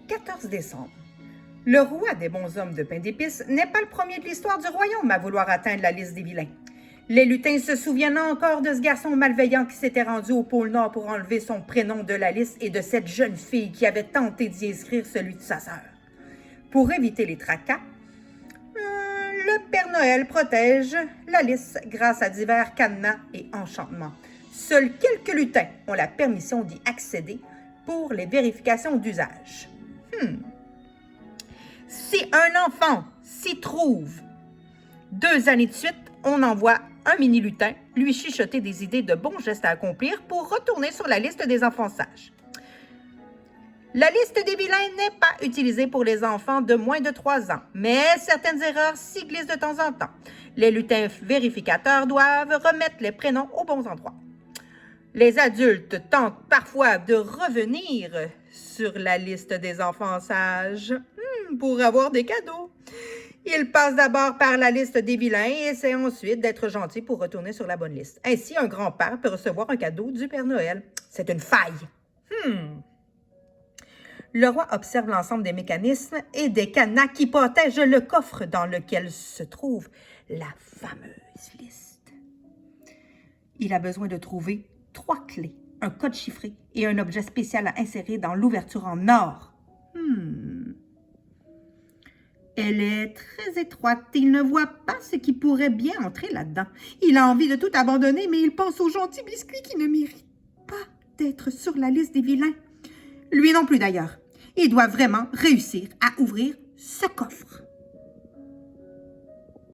14 décembre. Le roi des bonshommes de pain d'épices n'est pas le premier de l'histoire du royaume à vouloir atteindre la liste des vilains. Les lutins se souviennent encore de ce garçon malveillant qui s'était rendu au pôle Nord pour enlever son prénom de la liste et de cette jeune fille qui avait tenté d'y inscrire celui de sa sœur. Pour éviter les tracas, le Père Noël protège la liste grâce à divers cadenas et enchantements. Seuls quelques lutins ont la permission d'y accéder pour les vérifications d'usage. Si un enfant s'y trouve 2 années de suite, on envoie un mini-lutin lui chuchoter des idées de bons gestes à accomplir pour retourner sur la liste des enfants sages. La liste des vilains n'est pas utilisée pour les enfants de moins de 3 ans, mais certaines erreurs s'y glissent de temps en temps. Les lutins vérificateurs doivent remettre les prénoms aux bons endroits. Les adultes tentent parfois de revenir sur la liste des enfants sages pour avoir des cadeaux. Ils passent d'abord par la liste des vilains et essaient ensuite d'être gentils pour retourner sur la bonne liste. Ainsi, un grand-père peut recevoir un cadeau du Père Noël. C'est une faille. Le roi observe l'ensemble des mécanismes et des cadenas qui protègent le coffre dans lequel se trouve la fameuse liste. Il a besoin de trouver 3 clés, un code chiffré et un objet spécial à insérer dans l'ouverture en or. Elle est très étroite. Il ne voit pas ce qui pourrait bien entrer là-dedans. Il a envie de tout abandonner, mais il pense aux gentils biscuits qui ne méritent pas d'être sur la liste des vilains. Lui non plus d'ailleurs. Il doit vraiment réussir à ouvrir ce coffre.